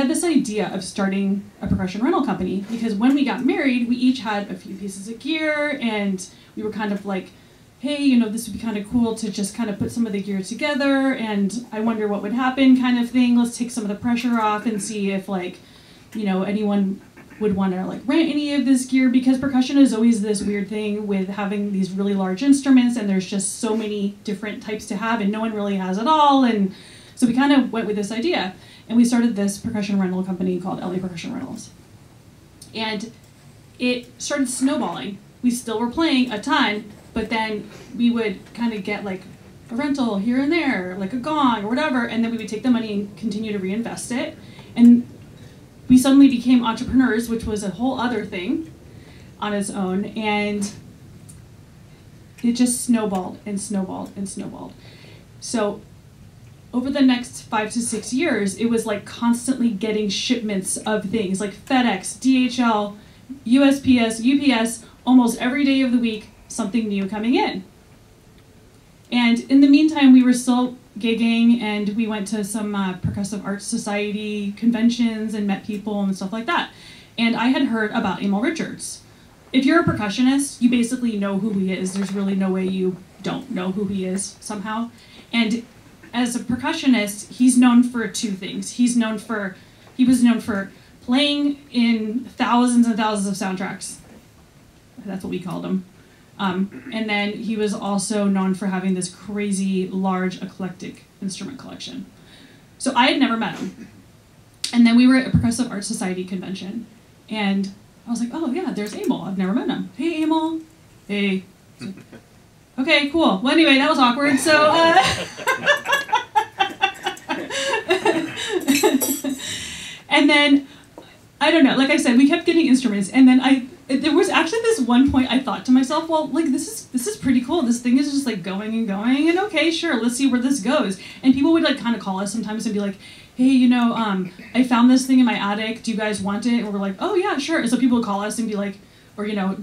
had this idea of starting a percussion rental company because when we got married, we each had a few pieces of gear, and we were kind of like, hey, you know, this would be kind of cool to just kind of put some of the gear together, and I wonder what would happen kind of thing. Let's take some of the pressure off and see if, like, you know, anyone would want to like rent any of this gear, because percussion is always this weird thing with having these really large instruments, and there's just so many different types to have, and no one really has it all. And so we kind of went with this idea, and we started this percussion rental company called LA Percussion Rentals. And it started snowballing. We still were playing a ton, but then we would kind of get like a rental here and there, like a gong or whatever, and then we would take the money and continue to reinvest it. And we suddenly became entrepreneurs, which was a whole other thing on its own, and it just snowballed and snowballed and snowballed. So over the next 5 to 6 years, it was like constantly getting shipments of things like FedEx, DHL, USPS, UPS, almost every day of the week, something new coming in. And in the meantime, we were still gigging, and we went to some Percussive Arts Society conventions and met people and stuff like that. And I had heard about Emil Richards. If you're a percussionist, you basically know who he is. There's really no way you don't know who he is somehow. And as a percussionist, he's known for two things. He was known for playing in thousands and thousands of soundtracks. That's what we called him. And then he was also known for having this crazy, large, eclectic instrument collection. So I had never met him. And then we were at a Percussive Arts Society convention, and I was like, oh yeah, there's Emil. I've never met him. Hey, Emil. Hey. Okay, cool. Well, anyway, that was awkward. So, and then, I don't know, like I said, we kept getting instruments, and then there was actually this one point I thought to myself, well, like, this is pretty cool. This thing is just like going and going, and okay, sure, let's see where this goes. And people would like kind of call us sometimes and be like, hey, you know, I found this thing in my attic. Do you guys want it? And we're like, oh yeah, sure. And so people would call us and be like, or, you know,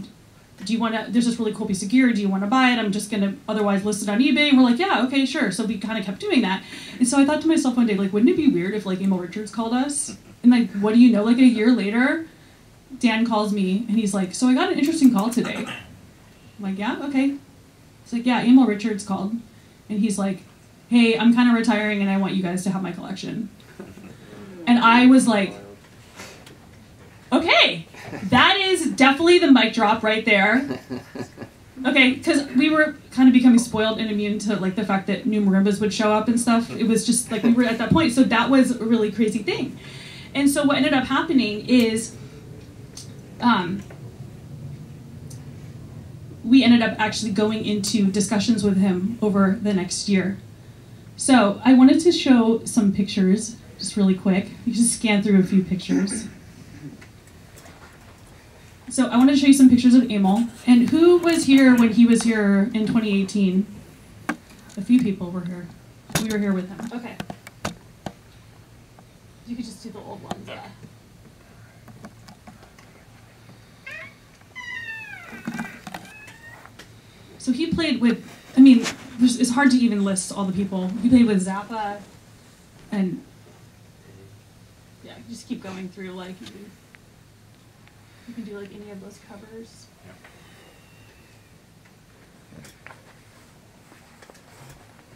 do you want to, there's this really cool piece of gear. Do you want to buy it? I'm just going to otherwise list it on eBay. And we're like, yeah, okay, sure. So we kind of kept doing that. And so I thought to myself one day, like, wouldn't it be weird if like Emil Richards called us? And like, what do you know, like a year later, Dan calls me and he's like, so I got an interesting call today. I'm like, yeah, okay. It's like, yeah, Emil Richards called. And he's like, hey, I'm kind of retiring and I want you guys to have my collection. And I was like, okay, that is definitely the mic drop right there. Okay, because we were kind of becoming spoiled and immune to like the fact that new marimbas would show up and stuff. It was just like we were at that point. So that was a really crazy thing. And so what ended up happening is we ended up actually going into discussions with him over the next year. So I wanted to show some pictures just really quick. You can just scan through a few pictures. So I want to show you some pictures of Emil. And who was here when he was here in 2018? A few people were here. We were here with him. Okay. You could just do the old ones. Yeah. So he played with, I mean, it's hard to even list all the people. He played with Zappa, and yeah, just keep going through, like, you can do like any of those covers.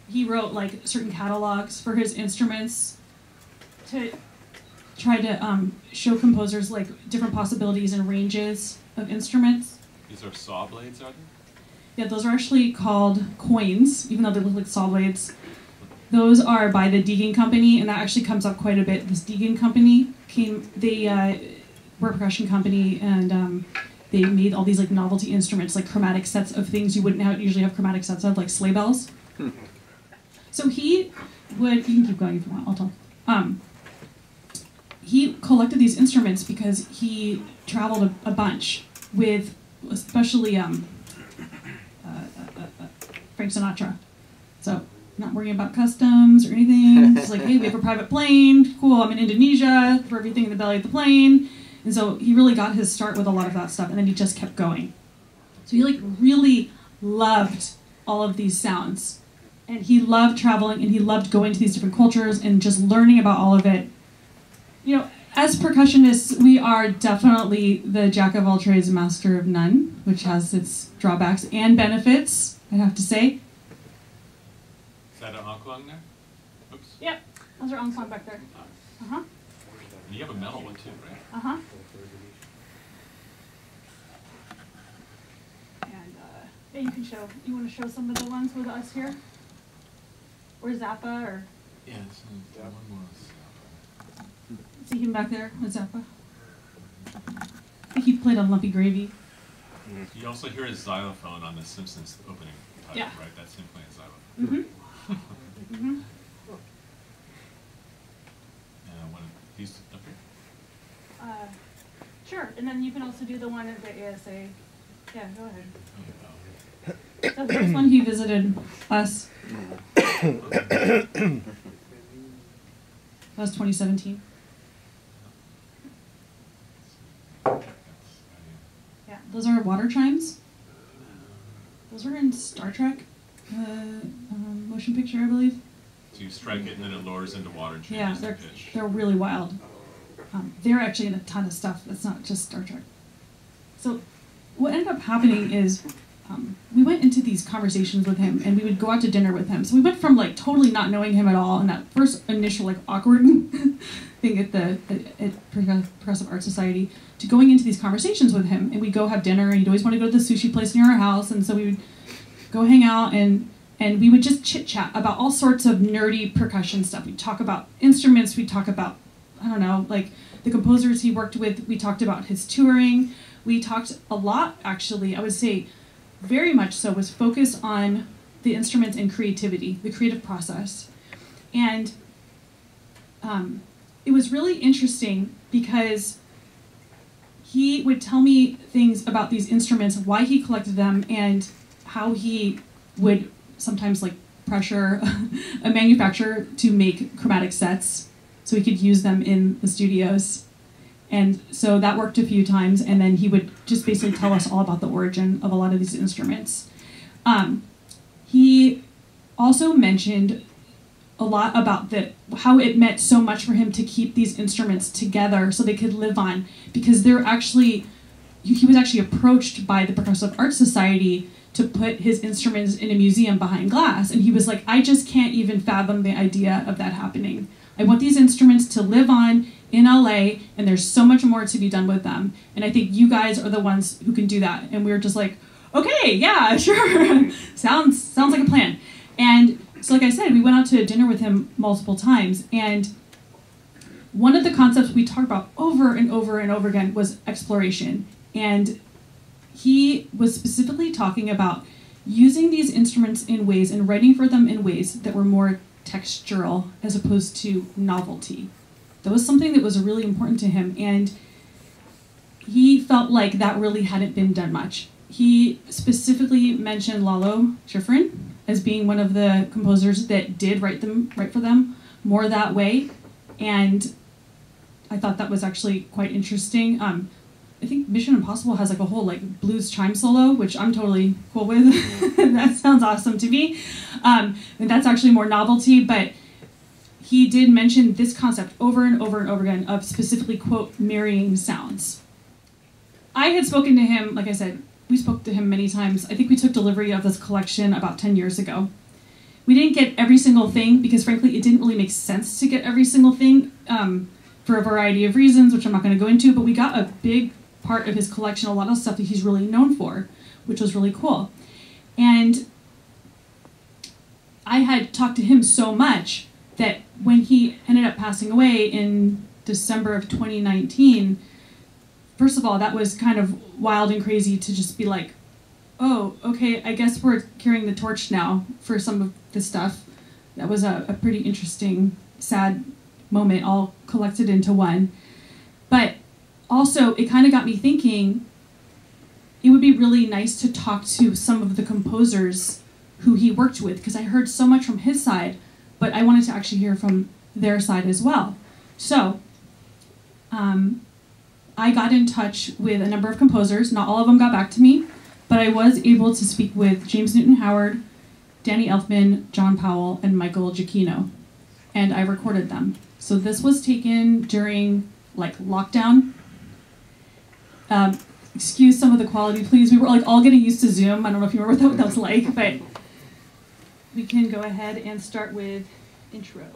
He wrote like certain catalogs for his instruments to try to show composers like different possibilities and ranges of instruments. These are saw blades, are they? Yeah, those are actually called coins, even though they look like saw blades. Those are by the Deegan Company, and that actually comes up quite a bit. This Deegan Company were a percussion company, and they made all these like novelty instruments, like chromatic sets of things you wouldn't usually have chromatic sets of, like sleigh bells. So he would, you can keep going if you want, I'll talk. He collected these instruments because he traveled a bunch with, especially Frank Sinatra. So not worrying about customs or anything. It's like, hey, we have a private plane. Cool, I'm in Indonesia for everything in the belly of the plane. And so he really got his start with a lot of that stuff, and then he just kept going. So he like really loved all of these sounds. And he loved traveling, and he loved going to these different cultures and just learning about all of it. you know, as percussionists, we are definitely the jack of all trades, master of none, which has its drawbacks and benefits, I'd have to say. Is that an onclong there? Oops. Yep, those are onclong back there. Uh-huh. And you have a metal one too, right? Uh-huh. And yeah, you can show, you want to show some of the ones with us here? Or Zappa, or? Yeah, that one was. See him back there with Zappa? I think he played on Lumpy Gravy. You also hear his xylophone on the Simpsons opening title, Yeah. right? That's him playing xylophone. Mm-hmm. Mm-hmm. One of these up here? Sure, and then you can also do the one at the ASA. Yeah, go ahead. So the first one he visited us. That was 2017. Yeah, those are water chimes. Those are in Star Trek, motion picture, I believe. So you strike it and then it lowers into water and Yeah, changes the pitch. they're really wild. They're actually in a ton of stuff that's not just Star Trek. So what ended up happening is we went into these conversations with him, and we would go out to dinner with him. So we went from like totally not knowing him at all, and that first initial like awkward thing at Progressive Art Society, to going into these conversations with him. And we'd go have dinner, and he'd always want to go to the sushi place near our house, and so we would go hang out, and we would just chit chat about all sorts of nerdy percussion stuff. We'd talk about instruments. We'd talk about, I don't know, like the composers he worked with. We talked about his touring. We talked a lot, actually, I would say very much so, was focused on the instruments and creativity, the creative process. And it was really interesting because he would tell me things about these instruments, why he collected them, and how he would sometimes like pressure a manufacturer to make chromatic sets so he could use them in the studios. And so that worked a few times, and then he would just basically tell us all about the origin of a lot of these instruments. He also mentioned a lot about how it meant so much for him to keep these instruments together so they could live on, because he was actually approached by the Percussive Art Society to put his instruments in a museum behind glass, and he was like, I just can't even fathom the idea of that happening. I want these instruments to live on in LA, and there's so much more to be done with them. And I think you guys are the ones who can do that. And we were just like, okay, yeah, sure. sounds like a plan. And so like I said, we went out to dinner with him multiple times. And one of the concepts we talked about over and over and over again was exploration. And he was specifically talking about using these instruments in ways and writing for them in ways that were more textural as opposed to novelty. That was something that was really important to him, and he felt like that really hadn't been done much. He specifically mentioned Lalo Schifrin as being one of the composers that did write for them more that way, and I thought that was actually quite interesting. I think Mission Impossible has like a whole like blues chime solo, which I'm totally cool with. That sounds awesome to me. And that's actually more novelty, but he did mention this concept over and over and over again of specifically, quote, marrying sounds. I had spoken to him, like I said, we spoke to him many times. I think we took delivery of this collection about 10 years ago. We didn't get every single thing because, frankly, it didn't really make sense to get every single thing for a variety of reasons, which I'm not going to go into, but we got a big part of his collection, a lot of stuff that he's really known for, which was really cool. And I had talked to him so much that when he ended up passing away in December of 2019, first of all, that was kind of wild and crazy to just be like, oh, okay, I guess we're carrying the torch now for some of this stuff. That was a pretty interesting, sad moment all collected into one. But also, it kind of got me thinking, it would be really nice to talk to some of the composers who he worked with, because I heard so much from his side, but I wanted to actually hear from their side as well. So I got in touch with a number of composers. Not all of them got back to me, but I was able to speak with James Newton Howard, Danny Elfman, John Powell, and Michael Giacchino. and I recorded them. So this was taken during like lockdown. Excuse some of the quality, please. We were like all getting used to Zoom. I don't know if you remember what that was like, but we can go ahead and start with intro.